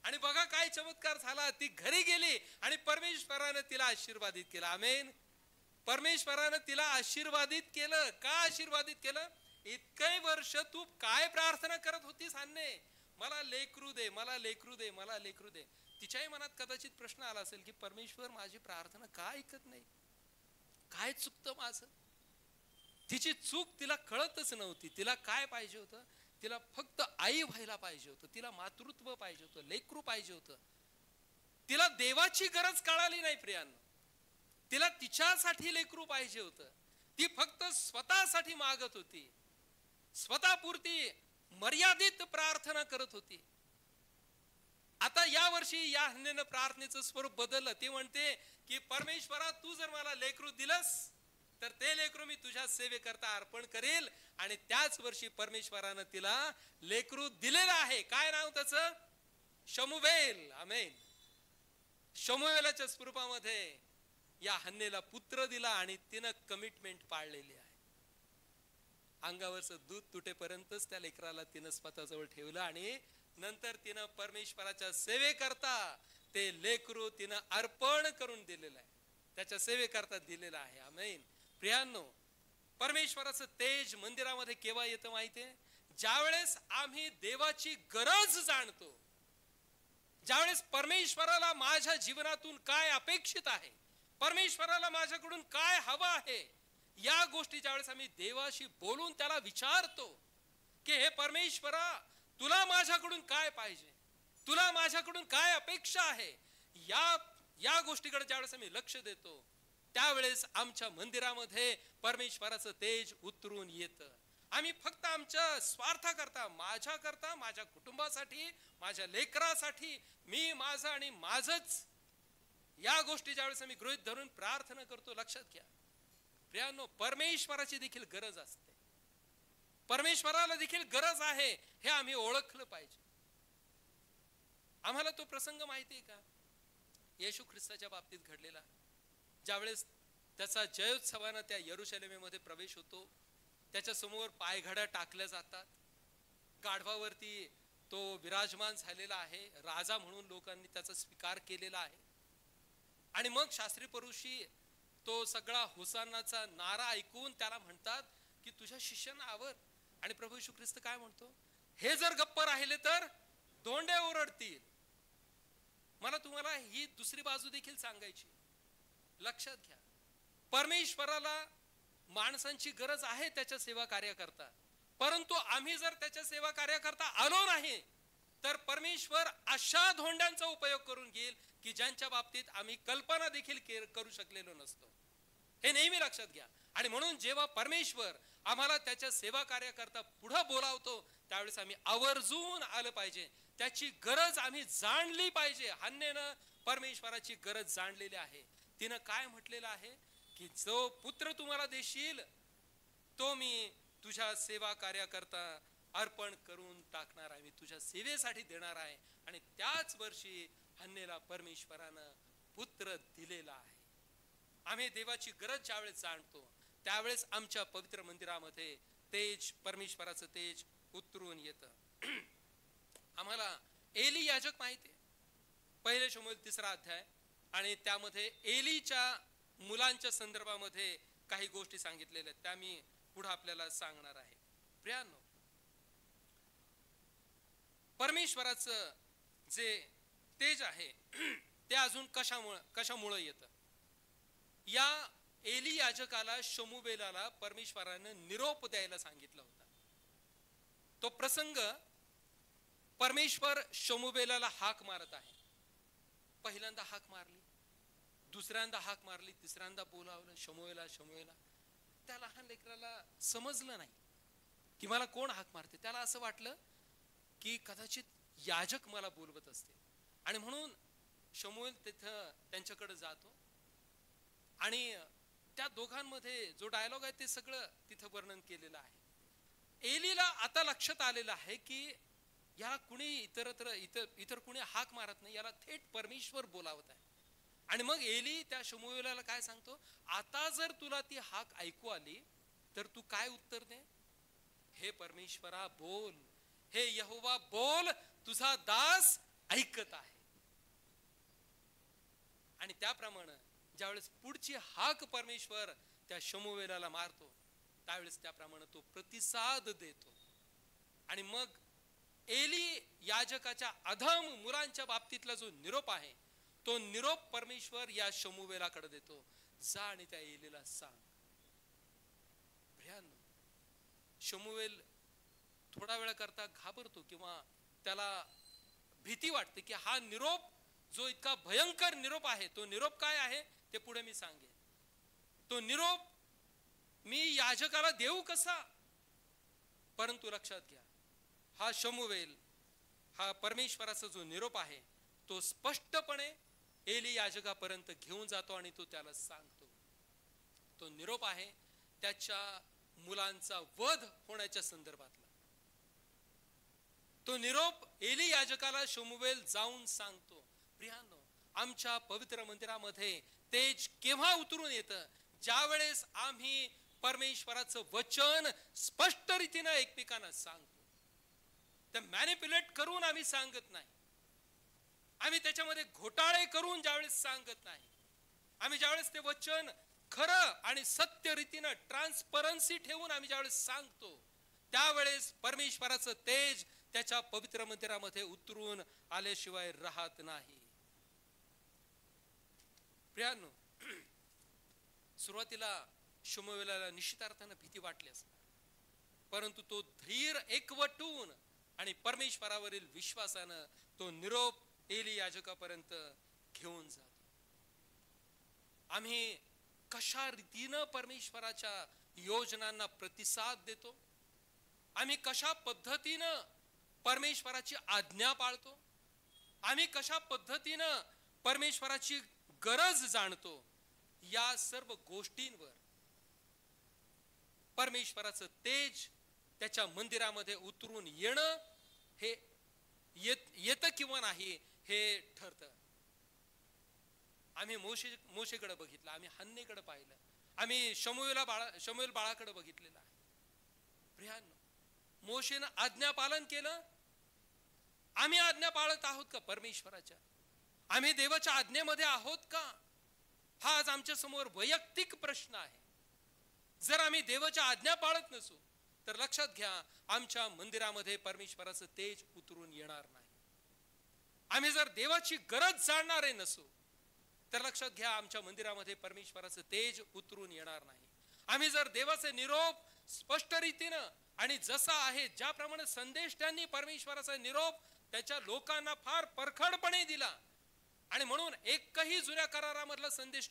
आणि बघा काय चमत्कार झाला. ती घरी गेली आणि परमेश्वरानं तिला आशीर्वादित केलं. आमेन. परमेश्वरानं तिला आशीर्वादित केलं. का आशीर्वादित केलं? इतके वर्ष तू काय प्रार्थना करत होतीस हन्ने? मला लेकरू दे, मला लेकरू दे, मला लेकरू दे. तिच्याही मनात कदाचित प्रश्न आला असेल की परमेश्वर माझी प्रार्थना का ऐकत नाही? काय चुकतं माझं? तिची चूक तिला कळतच नव्हती. तिला काय पाहिजे होतं? तिला फक्त आई व्हायला पाहिजे होतं, तिला मातृत्व पाहिजे होतं, लेकरू पाहिजे होतं. तिला देवाची गरज कळाली नाही प्रियांनो. तिला तिच्यासाठी लेकरू पाहिजे होतं. ती फक्त स्वतःसाठी मागत होती. स्वतःपुरती मर्यादित प्रार्थना करत होती. आता या वर्षी या हन्नेनं प्रार्थनेचं स्वरूप बदललं. ती म्हणते की परमेश्वरा, तू जर मला लेकरू दिलंस तर ते लेकरू मी तुझ्या सेवेकरता अर्पण करेल. आणि त्याच वर्षी परमेश्वरानं तिला लेकरू दिलेलं आहे. काय नाव त्याचं? शमूवेल. आमेन. शमूवेलाच्या स्वरूपामध्ये या हन्नेला पुत्र दिला आणि तिनं कमिटमेंट पाळलेली आहे. अंगावरचं दूध तुटेपर्यंतच त्या लेकराला तिनं स्वतःजवळ ठेवलं आणि नंतर तिनं परमेश्वराच्या सेवेकरता ते लेकरू तिनं अर्पण करून दिलेलं आहे. त्याच्या सेवेकरता दिलेलं आहे. आमेन. प्रियांनो, परमेश्वराचं तेज मंदिरामध्ये केव्हा येतं माहितीये? ज्यावेळेस आम्ही देवाची गरज जाणतो, ज्यावेळेस परमेश्वराला माझ्या जीवनातून काय अपेक्षित आहे, परमेश्वराला माझ्याकडून काय हवं आहे, या गोष्टी ज्यावेळेस आम्ही देवाशी बोलून त्याला विचारतो की हे परमेश्वरा, तुला माझ्याकडून काय पाहिजे, तुला माझ्याकडून काय अपेक्षा आहे, या गोष्टीकडे ज्यावेळेस आम्ही लक्ष देतो त्यावेळेस आमच्या मंदिरामध्ये परमेश्वराचं तेज उतरून येतं. आम्ही फक्त आमच्या स्वार्थाकरता, माझ्याकरता, माझ्या कुटुंबासाठी, माझ्या लेकरासाठी, मी माझं आणि माझंच, या गोष्टी ज्यावेळेस आम्ही गृहीत धरून प्रार्थना करतो, लक्षात घ्या प्रियांनो, परमेश्वराची देखील गरज असते. परमेश्वराला देखील गरज आहे हे आम्ही ओळखलं पाहिजे. आम्हाला तो प्रसंग माहिती आहे का, येशू ख्रिस्ताच्या बाबतीत घडलेला? ज्यावेळेस त्याचा जयोत्सवानं त्या यरुशलेमेमध्ये प्रवेश होतो, त्याच्या समोर पायघड्या टाकल्या जातात, गाढवावरती तो विराजमान झालेला आहे, राजा म्हणून लोकांनी त्याचा स्वीकार केलेला आहे. आणि मग शास्त्री परुषी तो सगळा होसानाचा नारा ऐकून त्याला म्हणतात की तुझ्या शिष्यांना आवर. आणि प्रभू येशू ख्रिस्त काय म्हणतो? हे जर गप्प राहिले तर धोंडे ओरडतील. मला तुम्हाला ही दुसरी बाजू देखील सांगायची. लक्षात घ्या, परमेश्वराला माणसांची गरज आहे त्याच्या सेवा कार्याकरता, परंतु आम्ही जर त्याच्या सेवा कार्याकरता आलो नाही तर परमेश्वर अशा धोंड्यांचा उपयोग करून घेईल की ज्यांच्या बाबतीत आम्ही कल्पना देखील करू शकलेलो नसतो. हे नेहमी लक्षात घ्या. आणि म्हणून जेव्हा परमेश्वर आम्हाला त्याच्या सेवा कार्याकरता पुढे बोलावतो त्यावेळेस आम्ही आवर्जून आलं पाहिजे. त्याची गरज आम्ही जाणली पाहिजे. हन्नेनं परमेश्वराची गरज जाणलेली आहे. तिनं काय म्हटलेलं आहे की जो पुत्र तुम्हाला देशील तो मी तुझ्या सेवा कार्याकरता अर्पण करून टाकणार आहे, मी तुझ्या सेवेसाठी देणार आहे. आणि त्याच वर्षी हन्नेला परमेश्वरानं पुत्र दिलेला आहे. आम्ही देवाची गरज ज्यावेळेस जाणतो त्यावेळेस आमच्या पवित्र मंदिरामध्ये तेज, परमेश्वराचं तेज उतरून येतं. आम्हाला एली याजक माहिती आहे, पहिले शमूएल 3 अध्याय, आणि त्यामध्ये एलीच्या मुलांच्या संदर्भामध्ये काही गोष्टी सांगितलेल्या आहेत, त्या मी पुढे आपल्याला सांगणार आहे. प्रियांनो, परमेश्वराचं जे तेज आहे ते अजून कशामुळे येतं? या एली याजकाला, शमूवेलाला परमेश्वरानं निरोप द्यायला सांगितलं होता. तो प्रसंग, परमेश्वर शमूवेलाला हाक मारत आहे. पहिल्यांदा हाक मारली, दुसऱ्यांदा हाक मारली, तिसऱ्यांदा बोलावलं, शमूएला शमूएला. त्या लहान लेकराला समजलं नाही की मला कोण हाक मारते. त्याला असं वाटलं की कदाचित याजक मला बोलवत असते. आणि म्हणून शमूएल तिथं त्यांच्याकडे जातो आणि त्या दोघांमध्ये जो डायलॉग आहे ते सगळं तिथं वर्णन केलेलं आहे. एलीला आता लक्षात आलेलं आहे की याला कुणी इतर कुणी हाक मारत नाही, याला थेट परमेश्वर बोलावत आहे. आणि मग एली त्या शमूएलाला काय सांगतो? आता जर तुला ती हाक ऐकू आली तर तू काय उत्तर दे? हे परमेश्वरा बोल, हे यहोवा बोल, तुझा दास ऐकत आहे. आणि त्याप्रमाणे ज्यावेळेस पुढची हाक परमेश्वर त्या शमूएलाला मारतो त्यावेळेस त्याप्रमाणे तो प्रतिसाद देतो. आणि मग एली याजकाच्या अधम मुलांच्या बाबतीतला जो निरोप आहे तो निरोप परमेश्वर या शमूएलाकडे देतो. जा आणि त्या एलीला सांग. भयानक. शमूएल थोडा वेळा करता घाबरतो किंवा त्याला भीती वाटते की हा निरोप जो इतका भयंकर निरोप आहे, तो निरोप काय आहे ते पुढे मी सांगेन. तो निरोप मी याजकाला देऊ कसा? परंतु लक्षात घ्या, हा शमूवेल, हा परमेश्वराचा जो निरोप आहे तो स्पष्टपणे एली याजकापर्यंत घेऊन जातो आणि तो त्याला सांगतो. तो निरोप आहे त्याच्या मुलांचा वध होण्याच्या संदर्भातला. तो निरोप एली याजकाला शमूवेल जाऊन सांगतो. प्रियांनो, आमच्या पवित्र मंदिरामध्ये तेज केव्हा उतरून येतं? ज्या वेळेस आम्ही परमेश्वराचं वचन स्पष्ट रीतीनं एकमेकांना सांगतो. तर मॅनिप्युलेट करून आम्ही सांगत नाही, आम्ही त्याच्यामध्ये घोटाळे करून ज्यावेळेस सांगत नाही, आम्ही ज्यावेळेस ते वचन खरं आणि सत्य रीतीनं ट्रान्सपरन्सी ठेवून आम्ही ज्यावेळेस सांगतो, त्यावेळेस परमेश्वराचं तेज त्याच्या पवित्र मंदिरामध्ये उतरून आल्याशिवाय राहत नाही. प्रियांनो, सुरुवातीला शमूएलाला निश्चितार्थानं भीती वाटली असणार, परंतु तो धीर एकवटून आणि परमेश्वरावरील विश्वासानं तो निरोप एली याजकापर्यंत घेऊन जातो. आम्ही कशा रीतीनं परमेश्वराच्या योजनांना प्रतिसाद देतो, आम्ही कशा पद्धतीनं परमेश्वराची आज्ञा पाळतो, आम्ही कशा पद्धतीनं परमेश्वराची गरज जाणतो, या सर्व गोष्टींवर परमेश्वराचं तेज त्याच्या मंदिरामध्ये उतरून येणं हे येतं किंवा नाही हे ठरतं. आम्ही मोशेकडे बघितलं, आम्ही हन्नेकडे पाहिलं, आम्ही शमूएल बाळाकडे बघितलेलं आहे. प्रियांनो, मोशेनं आज्ञा पालन केलं. आम्ही आज्ञा पाळत आहोत का परमेश्वराच्या? आम्ही देवाच्या आज्ञेमध्ये आहोत का? हा आज आमच्या समोर वैयक्तिक प्रश्न आहे. जर आम्ही देवाच्या आज्ञा पाळत नसू तर लक्षात घ्या, आमच्या मंदिरामध्ये परमेश्वराचं तेज उतरून येणार नाही. आम्ही जर देवाची गरज जाणणारे नसू तर लक्षात घ्या, आमच्या मंदिरामध्ये परमेश्वराचं तेज उतरून येणार नाही. आम्ही जर देवाचे निरोप स्पष्ट रीतीनं आणि जसा आहे ज्याप्रमाणे संदेश त्यांनी परमेश्वराचा निरोप त्याच्या लोकांना फार परखडपणे दिला, आणि म्हणून एकही जुन्या करारामधला संदेश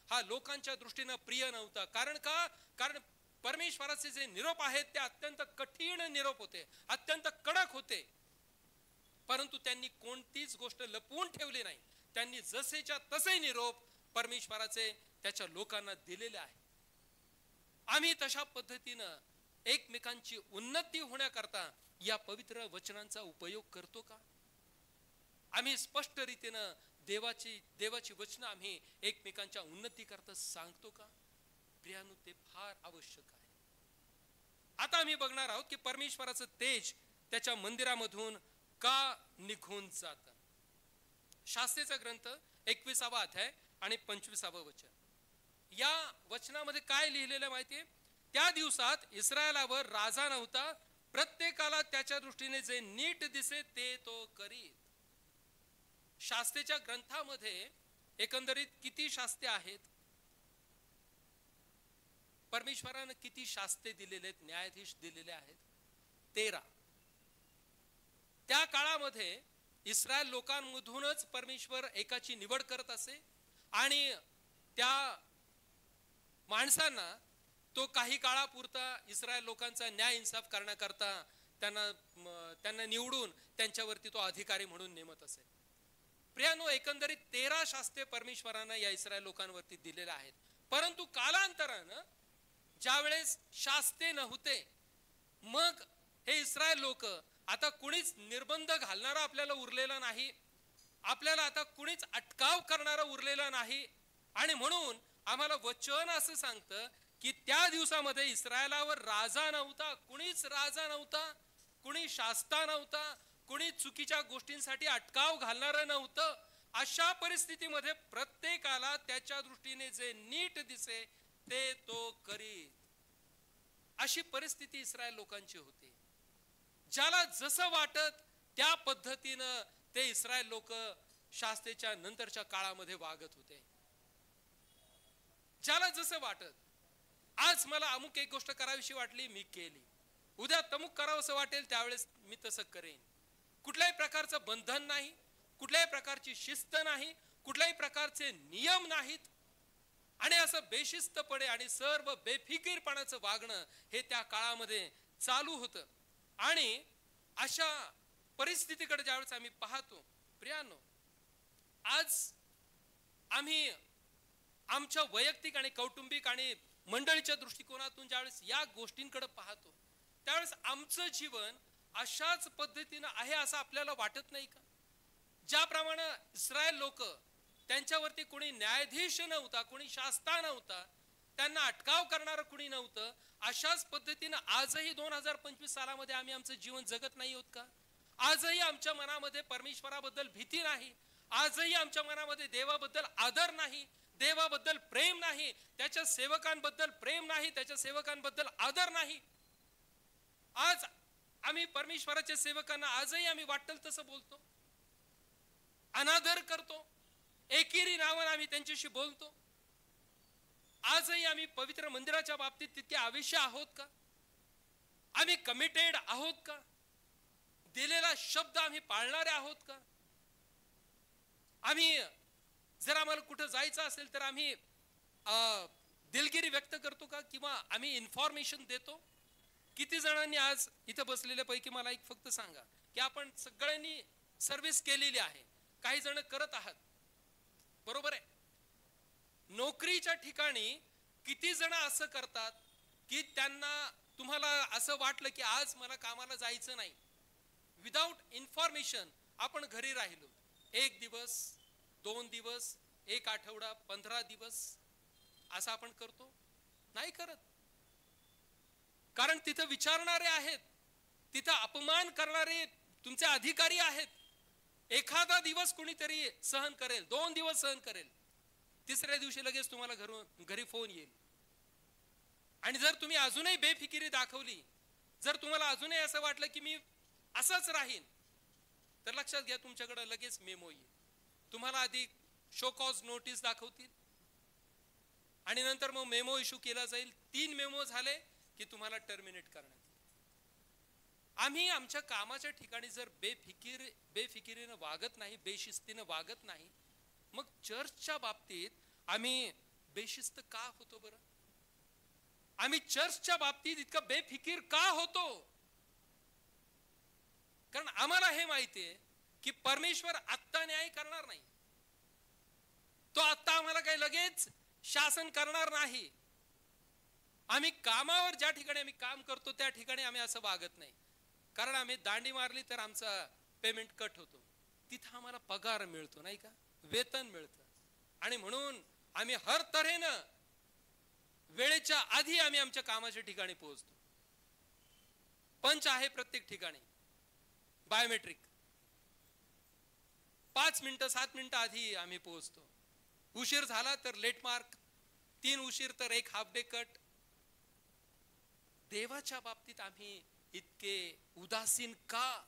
हा लोकांच्या दृष्टीनं प्रिय नव्हता. कारण का? कारण परमेश्वराचे जे निरोप आहेत ते अत्यंत कठीण निरोप होते, अत्यंत कडक होते, परंतु त्यांनी कोणतीच गोष्ट लपवून ठेवली नाही. त्यांनी जसेच्या तसे निरोप परमेश्वराचे त्याच्या लोकांना दिलेले आहे. आम्ही तशा पद्धतीनं एकमेकांची उन्नती होण्याकरता या पवित्र वचनांचा उपयोग करतो का? आम्ही स्पष्ट रीतीनं देवाची वचनं आम्ही एकमेकांच्या उन्नती करता सांगतो का? प्रियांनो, ते फार आवश्यक आहे. आता आम्ही बघणार आहोत की परमेश्वराचं तेज त्याच्या मंदिरामधून का निघून जातं. शास्त्रेचा ग्रंथ 21वा अध्याय आणि 25वा वचन. या वचनामध्ये काय लिहिलेलं माहितीये? त्या दिवसात इस्रायलावर राजा नव्हता, प्रत्येकाला त्याच्या दृष्टीने जे नीट दिसे ते तो करीत. शास्त्रेच्या ग्रंथामध्ये एकंदरीत किती शास्त्रे आहेत? परमेश्वरानं किती शास्त्रे दिलेले आहेत, न्यायाधीश दिलेले आहेत? 13. त्या काळामध्ये इस्रायल लोकांमधूनच परमेश्वर एकाची निवड करत असे आणि त्या माणसांना तो काही काळापुरता इस्रायल लोकांचा न्याय इंसाफ करण्याकरता त्यांना निवडून त्यांच्यावरती तो अधिकारी म्हणून नेमत असे. प्रियांनो, एकंदरीत 13 शास्त्रे परमेश्वरानं या इस्रायल लोकांवरती दिलेल्या आहेत. परंतु कालांतरानं ज्यावेळेस शास्त्रे नव्हते, मग हे इस्रायल लोक आता कुणीच निर्बंध घालणारा आपल्याला उरलेला नाही, आपल्याला आता कुणीच अटकाव करणारा उरलेला नाही, आणि म्हणून आम्हाला वचन असं सांगतं की त्या दिवसामध्ये इस्रायलावर राजा नव्हता, कुणीच राजा नव्हता, कुणी शास्ता नव्हता, कुणी चुकीच्या गोष्टींसाठी अटकाव घालणारं नव्हतं. अशा परिस्थितीमध्ये प्रत्येकाला त्याच्या दृष्टीने जे नीट दिसे ते तो करीत. अशी परिस्थिती इस्रायल लोकांची होती. ज्याला जसं वाटत त्या पद्धतीनं ते इस्रायल लोक शास्त्रेच्या नंतरच्या काळामध्ये वागत होते. ज्याला जसं वाटत, आज मला अमुक एक गोष्ट करावीशी वाटली, मी केली, उद्या तमुक करावं असं वाटेल त्यावेळेस मी तसं करेन. कुठल्याही प्रकारचं बंधन नाही, कुठल्याही प्रकारची शिस्त नाही, कुठल्याही प्रकारचे नियम नाहीत, आणि असं बेशिस्तपणे आणि सर्व बेफिकीरपणाचं वागणं हे त्या काळामध्ये चालू होतं. आणि अशा परिस्थितीकडे ज्यावेळेस आम्ही पाहतो प्रियानो, आज आम्ही आमच्या वैयक्तिक आणि कौटुंबिक आणि मंडळीच्या दृष्टिकोनातून ज्यावेळेस या गोष्टींकडे पाहतो त्यावेळेस आमचं जीवन अशाच पद्धतीनं आहे असं आपल्याला वाटत नाही का? ज्याप्रमाणे इस्रायल लोक, त्यांच्यावरती कोणी न्यायाधीश नव्हता, कोणी शास्ता नव्हता, त्यांना अटकाव करणारं कोणी नव्हतं, अशाच पद्धतीनं आजही 2025 सालामध्ये आम्ही आमचं जीवन जगत नाही आहोत का? आजही आमच्या मनामध्ये परमेश्वराबद्दल भीती नाही, आजही आमच्या मनामध्ये देवाबद्दल आदर नाही, देवाबद्दल प्रेम नाही, त्याच्या सेवकांबद्दल प्रेम नाही, त्याच्या सेवकांबद्दल आदर नाही. आज आम्ही परमेश्वराच्या सेवकांना आजही आम्ही वाटेल तसं बोलतो, अनादर करतो, एकेरी नावानं आम्ही त्यांच्याशी बोलतो. आजही आम्ही पवित्र मंदिराच्या बाबतीत तितके आवेशी आहोत का? आम्ही कमिटेड आहोत का? दिलेला शब्द आम्ही पाळणारे आहोत का? आम्ही जर आम्हाला कुठं जायचं असेल तर आम्ही दिलगिरी व्यक्त करतो का? किंवा आम्ही इन्फॉर्मेशन देतो? किती जणांनी आज इथं बसलेल्या पैकी मला एक फक्त सांगा की आपण सगळ्यांनी सर्व्हिस केलेली आहे, काही जण करत आहात, बरोबर आहे. नोकरीच्या ठिकाणी किती जण असं करतात की त्यांना तुम्हाला असं वाटलं की आज मला कामाला जायचं नाही, विदाउट इन्फॉर्मेशन आपण घरी राहिलो, 1 दिवस 2 दिवस 1 आठवडा 15 दिवस, असं आपण करतो? नाही करत. कारण तिथं विचारणारे आहेत, तिथं अपमान करणारे तुमचे अधिकारी आहेत. एखादा दिवस कोणीतरी सहन करेल, 2 दिवस सहन करेल, तिसऱ्या दिवशी लगेच तुम्हाला घरी फोन येईल. आणि जर तुम्ही अजूनही बेफिकिरी दाखवली, जर तुम्हाला अजूनही असं वाटलं की मी असंच राहीन, तर लक्षात घ्या तुमच्याकडे लगेच मेमो येईल. तुम्हाला आधी शो कॉज नोटीस दाखवतील आणि नंतर मग मेमो इश्यू केला जाईल. 3 मेमो झाले की तुम्हाला टर्मिनेट करण्यात येईल. आम्ही आमच्या कामाच्या ठिकाणी जर बेफिकिरीनं वागत नाही, बेशिस्तीनं वागत नाही, मग चर्चच्या बाबतीत आम्ही बेशिस्त का होतो बरं? आम्ही चर्चच्या बाबतीत इतका बेफिकीर का होतो? कारण आम्हाला हे माहितीये की परमेश्वर आत्ता न्याय करणार नाही, तो आत्ता आम्हाला काही लगेच शासन करणार नाही. आम्ही कामावर ज्या ठिकाणी आम्ही काम करतो त्या ठिकाणी आम्ही असं वागत नाही, कारण आम्ही दांडी मारली तर आमचा पेमेंट कट होतो, तिथं आम्हाला पगार मिळतो नाही का, वेतन मिळतं. आणि म्हणून आम्ही हर तऱ्हेनं वेळेच्या आधी आम्ही आमच्या कामाच्या ठिकाणी पोहोचतो. पंच आहे प्रत्येक ठिकाणी, बायोमेट्रिक, 5 मिनिटं 7 मिनिटं आधी आम्ही पोहोचतो. उशीर झाला तर लेट मार्क, 3 उशीर तर 1 हाफ डे कट. देवाच्या बाबतीत आम्ही इतके उदासीन का?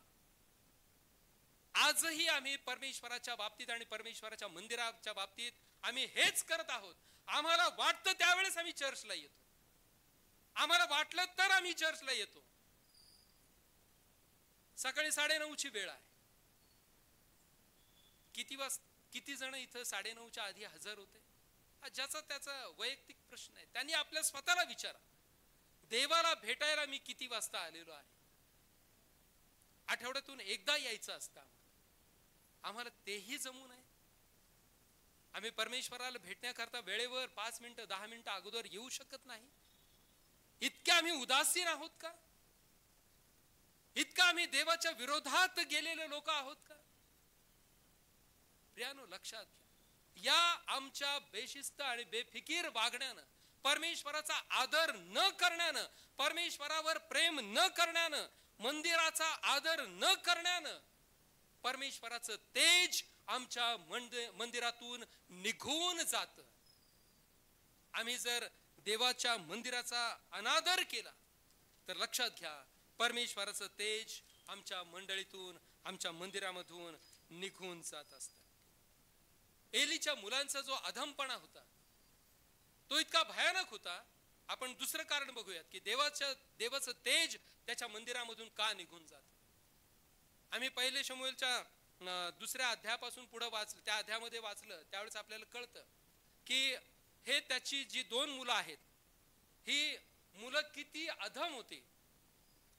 आजही आम्ही परमेश्वराच्या बाबतीत आणि परमेश्वराच्या मंदिराच्या बाबतीत आम्ही हेच करत आहोत. आम्हाला वाटतं त्यावेळेस आम्ही चर्चला येतो, आम्हाला वाटलं तर आम्ही चर्चला येतो. सकाळी 9:30ची वेळ आहे. किती जण इथं 9:30च्या आधी हजर होते? ज्याचा त्याचा वैयक्तिक प्रश्न आहे. त्यांनी आपल्या स्वतःला विचारा, देवाला भेटायला मी किती वाजता आलेलो आहे? आठवड्यातून एकदा यायचं असतं आम्हाला तेही जमू नये. आम्ही परमेश्वराला भेटण्याकरता वेळेवर 5 मिनिटं 10 मिनिटं अगोदर येऊ शकत नाही. इतके आम्ही उदासीन आहोत का? इतका आम्ही देवाच्या विरोधात गेलेले लोक आहोत का? प्रियानो, लक्षात घ्या, या आमच्या बेशिस्त आणि बेफिकीर वागण्यानं, परमेश्वराचा आदर न करण्यानं, परमेश्वरावर प्रेम न करण्यानं, मंदिराचा आदर न करण्यानं परमेश्वराचं तेज आमच्या मंदिरातून निघून जात. आम्ही जर देवाच्या मंदिराचा अनादर केला तर लक्षात घ्या, परमेश्वराचं तेज आमच्या मंडळीतून, आमच्या मंदिरामधून निघून जात असतं. एलीच्या मुलांचा जो अधमपणा होता तो इतका भयानक होता. आपण दुसरं कारण बघूयात की देवाचं तेज त्याच्या मंदिरामधून का निघून जात. आम्ही पहिले शमूएलच्या 2ऱ्या अध्यायापासून पुढे वाचलं, त्या अध्यायामध्ये वाचलं त्यावेळेस आपल्याला कळतं की हे त्याची जी 2 मुलं आहेत, ही मुलं किती अधम होती,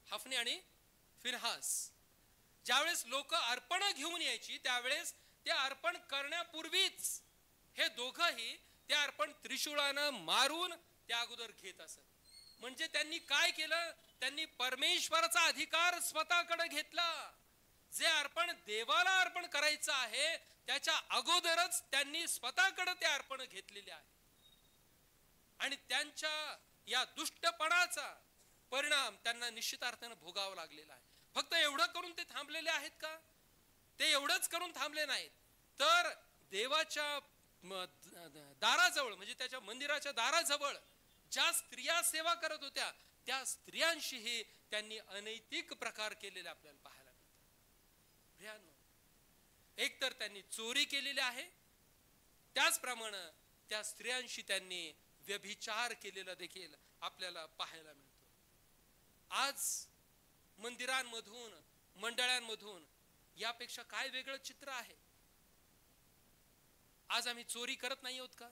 हफनी आणि फिनहास, ज्यावेळेस लोक अर्पण घेऊन यायची त्यावेळेस ते अर्पण करण्यापूर्वीच हे दोघंही ते अर्पण त्रिशूळानं मारून त्या अगोदर घेत असत. म्हणजे त्यांनी काय केलं, त्यांनी परमेश्वराचा अधिकार स्वतःकडे घेतला. जे अर्पण देवाला अर्पण करायचं आहे त्याच्या अगोदरच त्यांनी स्वतःकडे ते अर्पण घेतलेले आहे. आणि त्यांच्या या दुष्टपणाचा परिणाम त्यांना निश्चितार्थानं भोगावा लागलेला आहे. फक्त एवढं करून ते थांबलेले आहेत का? ते एवढंच करून थांबले नाहीत, तर देवाच्या दाराजवळ म्हणजे त्याच्या मंदिराच्या दाराजवळ ज्या स्त्रिया सेवा करत होत्या त्या स्त्रियांशीही त्यांनी अनैतिक प्रकार केलेले आपल्याला पाहायला मिळतात. एक तर त्यांनी चोरी केलेली आहे, त्याचप्रमाणे त्या स्त्रियांशी त्यांनी व्यभिचार केलेला देखील आपल्याला पाहायला मिळतो. आज मंदिरांमधून मंडळांमधून यापेक्षा काय वेगळं चित्र आहे? आज आम्ही चोरी करत नाही आहोत का?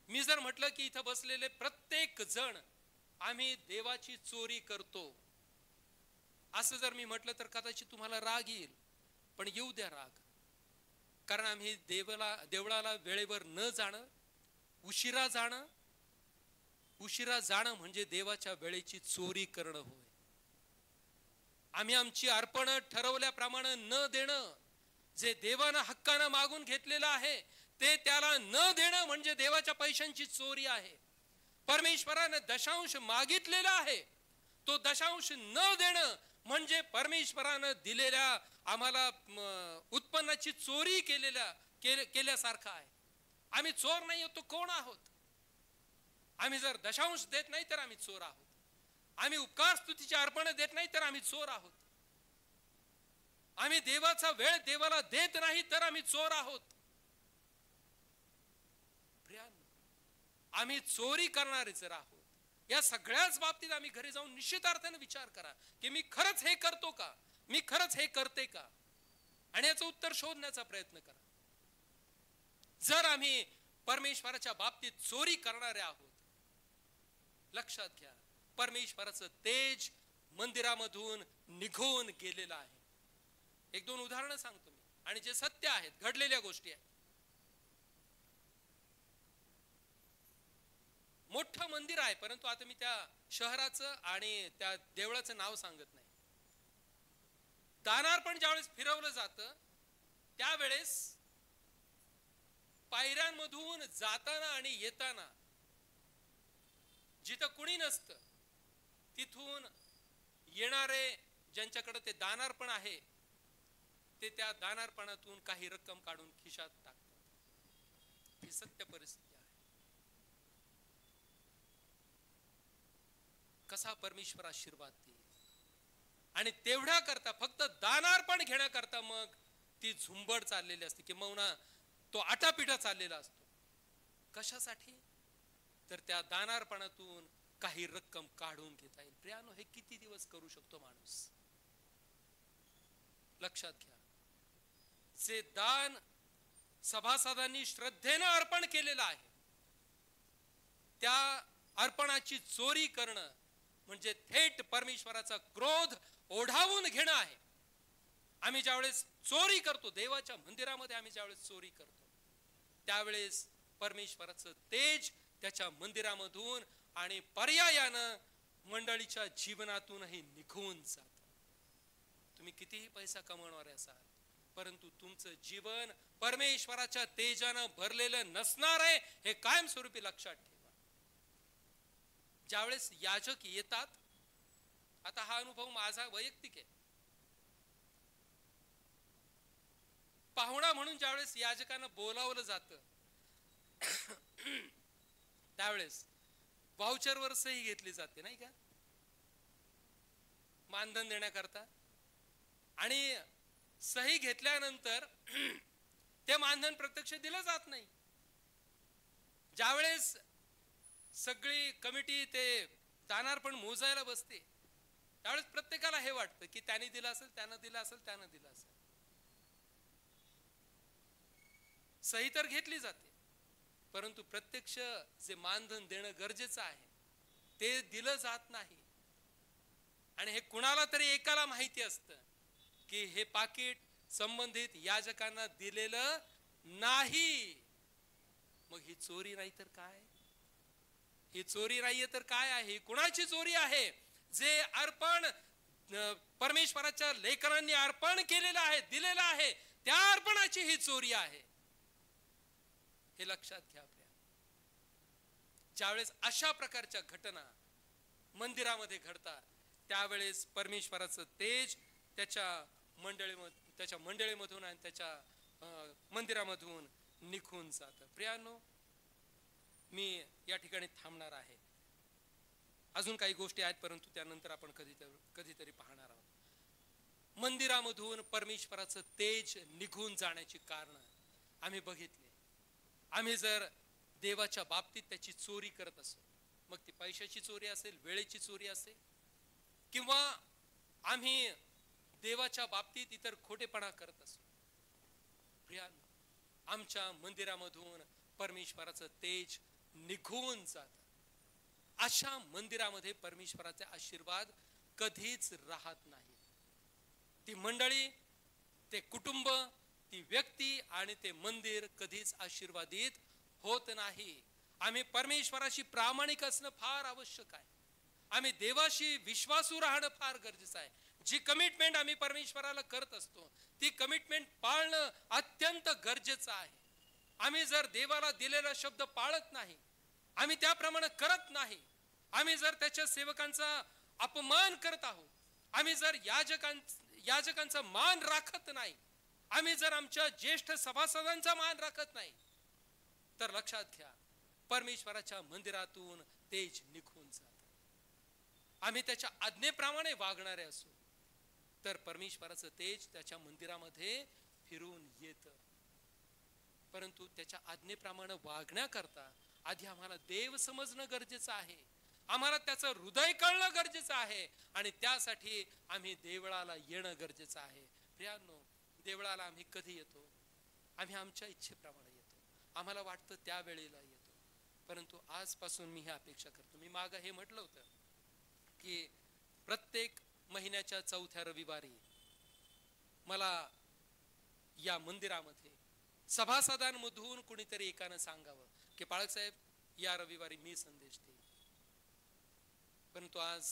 मी जर म्हटलं की इथं बसलेले प्रत्येक जण आम्ही देवाची चोरी करतो असं जर मी म्हटलं तर कदाचित तुम्हाला राग येईल, पण येऊ द्या राग. कारण आम्ही देवळाला वेळेवर न जाणं, उशिरा जाणं म्हणजे देवाच्या वेळेची चोरी करणं होय. आम्ही आमची अर्पण ठरवल्याप्रमाणे न देणं, जे देवानं हक्कानं मागून घेतलेलं आहे ते त्याला न देणं म्हणजे देवाच्या पैशांची चोरी आहे. परमेश्वरानं दशांश मागितलेला आहे, तो दशांश न देणं म्हणजे परमेश्वरानं दिलेल्या आम्हाला उत्पन्नाची चोरी केल्यासारखं आहे. आम्ही चोर नाही आहोत, तो कोण आहोत? आम्ही जर दशांश देत नाही तर आम्ही चोर आहोत. आम्ही उपकार स्तुतीची अर्पण देत नाही तर आम्ही चोर आहोत. आम्ही देवाचा वेळ देवाला देत नाही तर आम्ही चोर आहोत. आम्ही चोरी करणारे जर आहोत, या सगळ्याच बाबतीत आम्ही घरी जाऊन निश्चितार्थाने विचार करा की मी खरंच हे करतो का, मी खरंच हे करते का, आणि याचं उत्तर शोधण्याचा प्रयत्न करा. जर आम्ही परमेश्वराच्या बाबतीत चोरी करणारे आहोत, लक्षात घ्या परमेश्वराचं तेज मंदिरामधून निघून गेलेलं आहे. एक दोन उदाहरणं सांगतो मी, आणि जे सत्य आहेत, घडलेल्या गोष्टी आहेत. मोठं मंदिर आहे, परंतु आता मी त्या शहराचं आणि त्या देवळाचं नाव सांगत नाही. दानार्पण ज्यावेळेस फिरवलं जातं त्यावेळेस पायऱ्यांमधून जाताना आणि येताना जिथं कुणी नसतं तिथून येणारे ज्यांच्याकडे ते दानार्पण आहे ते त्या दानार्पणातून काही रक्कम काढून खिशात टाकतात. ही सत्य परिस्थिती आहे. कसा परमेश्वर आशीर्वाद देईल. आणि तेवढ्या करता फक्त दानार्पण घेण्याकरता मग ती झुंबड चाललेली असते की मौना तो आटापिटा चाललेला असतो. कशासाठी? तर त्या दानार्पणातून काही रक्कम काढून घेता येईल. प्रियानो, हे किती दिवस करू शकतो माणूस? लक्षात घ्या, जे दान सभासदांनी श्रद्धेनं अर्पण केलेलं आहे त्या अर्पणाची चोरी करणं म्हणजे थेट परमेश्वराचा क्रोध ओढावून घेणं आहे. आम्ही ज्यावेळेस चोरी करतो, देवाच्या मंदिरामध्ये आम्ही ज्यावेळेस चोरी करतो त्यावेळेस परमेश्वराचं तेज त्याच्या मंदिरामधून आणि पर्यायानं मंडळीच्या जीवनातूनही निघून जात. तुम्ही कितीही पैसा कमवणार असाल, परंतु तुमचं जीवन परमेश्वराच्या तेजानं भरलेलं नसणार आहे हे कायमस्वरूपी लक्षात ठेवा. ज्यावेळेस याजक येतात, आता हा अनुभव माझा वैयक्तिक आहे. पाहुणा म्हणून ज्यावेळेस याजकांना बोलावलं जातं त्यावेळेस व्हाउचरवर सही घेतली जाते, नाही का, मानधन देण्याकरता. आणि सही घेतल्यानंतर ते मानधन प्रत्यक्ष दिलं जात नाही. ज्यावेळेस सगळी कमिटी ते दानार्पण मोजायला बसते त्यावेळेस प्रत्येकाला हे वाटतं की त्याने दिलं असेल, त्यानं दिलं असेल, त्यानं दिलं असेल. सही तर घेतली जाते, परंतु प्रत्यक्ष जे मानधन देणं गरजेचं आहे ते दिलं जात नाही. आणि हे कुणाला तरी एकाला माहिती असतं की हे पाकिट संबंधित याजकांना दिलेलं नाही. मग ही चोरी नाही तर काय? ही चोरी नाहीये तर काय आहे? कुणाची चोरी आहे? जे अर्पण परमेश्वराच्या लेकरांनी अर्पण केलेलं आहे, दिलेलं आहे, त्या अर्पणाची ही चोरी आहे. हे लक्षात घ्या. आपल्या ज्यावेळेस अशा प्रकारच्या घटना मंदिरामध्ये घडतात त्यावेळेस परमेश्वराचं तेज त्याच्या मंडळीमधून आणि त्याच्या मंदिरामधून निघून जातं. प्रियांनो, मी या ठिकाणी थांबणार आहे. अजून काही गोष्टी आहेत परंतु त्यानंतर आपण कधीतरी पाहणार आहोत. मंदिरामधून परमेश्वराचं तेज निघून जाण्याची कारण आम्ही बघितले. आम्ही जर देवाच्या बाबतीत त्याची चोरी करत असो, मग ती पैशाची चोरी असेल, वेळेची चोरी असेल, किंवा आम्ही देवाच्या बाबतीत इतर खोटेपणा करत असो, प्रियांनो, आमच्या मंदिरामधून परमेश्वराचं तेज निघून जात. अशा मंदिरामध्ये परमेश्वराचे आशीर्वाद कधीच राहत नाही. ती मंडळी, ते कुटुंब, ती व्यक्ती आणि ते मंदिर कधीच आशीर्वादित होत नाही. आम्ही परमेश्वराशी प्रामाणिक असणं फार आवश्यक आहे. आम्ही देवाशी विश्वासू राहणं फार गरजेचं आहे. जी कमिटमेंट आम्ही परमेश्वराला करत असतो ती कमिटमेंट पाळणं अत्यंत गरजेचं आहे. आम्ही जर देवाला दिलेला शब्द पाळत नाही, आम्ही त्याप्रमाणे करत नाही, आम्ही जर त्याच्या सेवकांचा अपमान करत आहोत, आम्ही जर याजकांचा मान राखत नाही, आम्ही जर आमच्या ज्येष्ठ सभासदांचा मान राखत नाही, तर लक्षात घ्या परमेश्वराच्या मंदिरातून तेज निघून जात. आम्ही त्याच्या आज्ञेप्रमाणे वागणारे असू तर परमेश्वराचं तेज त्याच्या मंदिरामध्ये फिरून येतं. परंतु त्याच्या आज्ञेप्रमाणे वागण्याकरता आधी आम्हाला देव समजणं गरजेचं आहे. आम्हाला त्याचं हृदय कळणं गरजेचं आहे आणि त्यासाठी आम्ही देवळाला येणं गरजेचं आहे. प्रियांनो, देवळाला आम्ही कधी येतो? आम्ही आमच्या इच्छेप्रमाणे येतो. आम्हाला वाटतं त्या वेळेला येतो. परंतु आजपासून मी ही अपेक्षा करतो. मी मागं हे म्हटलं होतं की प्रत्येक महिन्याच्या 4थ्या रविवारी मला या मंदिरामध्ये सभासदांमधून कुणीतरी एकानं सांगावं की पाळक साहेब, या रविवारी मी संदेश देईन. परंतु आज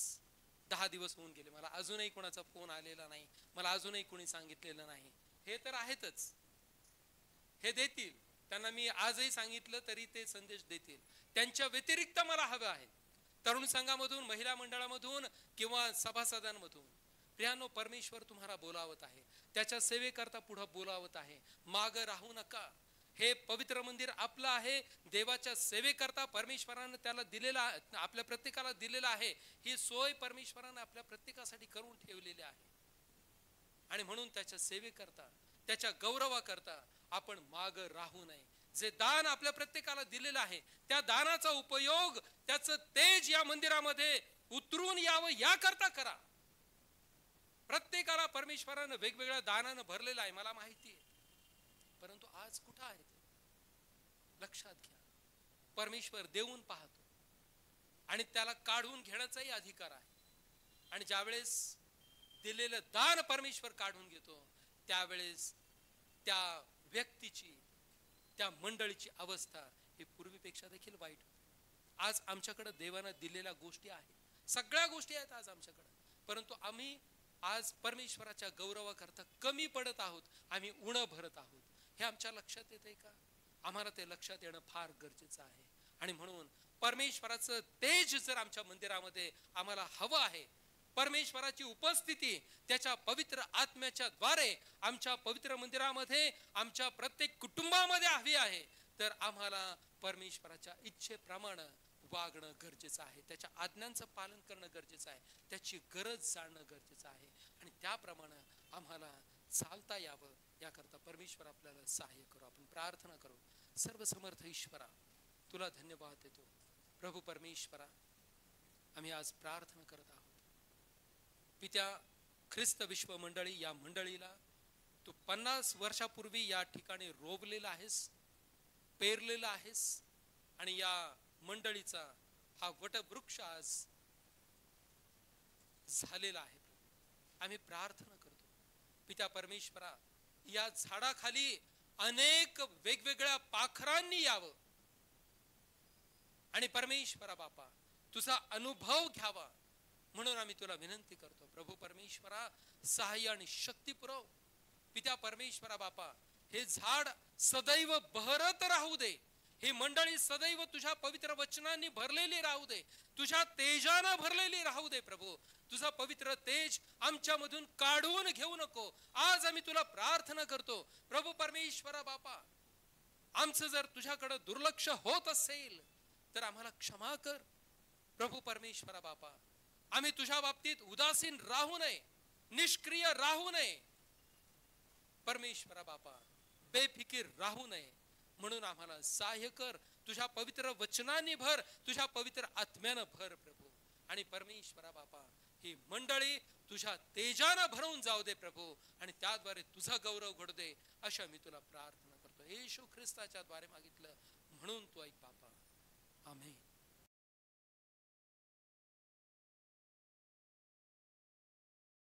10 दिवस होऊन गेले, मला अजूनही कोणाचा फोन आलेला नाही, मला अजूनही कोणी सांगितलेलं नाही. हे तर आहेतच, हे देतील. त्यांना मी आजही सांगितलं तरी ते संदेश देतील. त्यांच्या व्यतिरिक्त मला हवं आहे, तरुण संघामधून, महिला मंडळामधून किंवा सभासदांमधून. प्रियांनो, परमेश्वर तुम्हाला बोलावत आहे, त्याच्या सेवेकरता पुढे बोलावत आहे. माग राहू नका. हे पवित्र मंदिर आपलं आहे. देवाच्या सेवेकरता परमेश्वरानं त्याला दिलेला, आपल्या प्रत्येकाला दिलेला आहे. ही सोय परमेश्वरानं आपल्या प्रत्येकासाठी करून ठेवलेली आहे. आणि म्हणून त्याच्या सेवेकरता, त्याच्या गौरवाकरता आपण माग राहू नये. जे दान आपल्या प्रत्येकाला दिलेलं आहे त्या दानाचा उपयोग, त्याचं तेज या मंदिरामध्ये उतरून यावं याकरता करा. प्रत्येकाला परमेश्वरानं वेगवेगळ्या दानानं भरलेलं आहे, मला माहिती आहे. परंतु आज कुठं आहे ते? लक्षात घ्या, परमेश्वर देऊन पाहतो आणि त्याला काढून घेण्याचाही अधिकार आहे. आणि ज्यावेळेस दिलेलं दान परमेश्वर काढून घेतो त्यावेळेस त्या व्यक्तीची, त्या मंडळीची अवस्था ही पूर्वीपेक्षा देखील वाईट होते. आज आमच्याकडे देवानं दिलेल्या गोष्टी आहेत, सगळ्या गोष्टी आहेत आज आमच्याकडे, परंतु आम्ही आज परमेश्वराच्या गौरवाकरता कमी पडत आहोत, आम्ही उणं भरत आहोत. हे आमच्या लक्षात येतंय का? आम्हाला ते लक्षात येणं फार गरजेचं आहे. आणि म्हणून परमेश्वराचं तेज जर आमच्या मंदिरामध्ये आम्हाला हवं आहे, परमेश्वराची उपस्थिती त्याच्या पवित्र आत्म्याच्या द्वारे आमच्या पवित्र मंदिरामध्ये, आमच्या प्रत्येक कुटुंबामध्ये हवी आहे, तर आम्हाला परमेश्वराच्या इच्छेप्रमाणे वागणं गरजेचं आहे. त्याच्या आज्ञांचं पालन करणं गरजेचं आहे. त्याची गरज जाणणं गरजेचं आहे आणि त्याप्रमाणे आम्हाला चालता यावं याकरता परमेश्वर आपल्याला सहाय्य करू. आपण प्रार्थना करू. सर्वसमर्थ ईश्वरा, तुला धन्यवाद देतो. प्रभू परमेश्वरा, आम्ही आज प्रार्थना करत आहोत. पित्या, ख्रिस्त विश्व मंडळी, या मंडळीला तू 50 वर्षापूर्वी या ठिकाणी रोवलेला आहेस, पेरलेला आहेस आणि या मंडळीचा हा वटवृक्ष आज झालेला आहे. आम्ही प्रार्थना करतो पिता परमेश्वरा, या झाडाखाली अनेक वेगवेगळ्या पाखरांनी यावं आणि परमेश्वरा बापा तुझा अनुभव घ्यावा म्हणून आम्ही तुला विनंती करतो. प्रभू परमेश्वरा, सहाय्य आणि शक्ती पुरव. पिता परमेश्वरा बापा, हे झाड सदैव बहरत राहू दे. ही मंडळी सदैव तुझ्या पवित्र वचनांनी भरलेली राहू दे, तुझ्या तेजानं भरलेली राहू दे. प्रभू, तुझा पवित्र तेज आमच्यामधून काढून घेऊ नको. आज आम्ही तुला प्रार्थना करतो प्रभू परमेश्वरा बापा, आमचं जर तुझ्याकडे दुर्लक्ष होत असेल तर आम्हाला क्षमा कर. प्रभू परमेश्वरा बापा, आम्ही तुझ्या बाबतीत उदासीन राहू नये, निष्क्रिय राहू नये. परमेश्वरा बापा, बेफिकीर राहू नये म्हणून आम्हाला सहाय्य कर. तुझ्या पवित्र वचनांनी भर, तुझ्या पवित्र आत्म्यानं भर प्रभू. आणि परमेश्वरा बापा, ही मंडळी तुझ्या तेजानं भरून जाऊ दे प्रभू, आणि त्याद्वारे तुझा गौरव घडू दे. अशा मी तुला प्रार्थना करतो. येशू ख्रिस्ताच्या द्वारे मागितलं म्हणून तू ऐक बापा.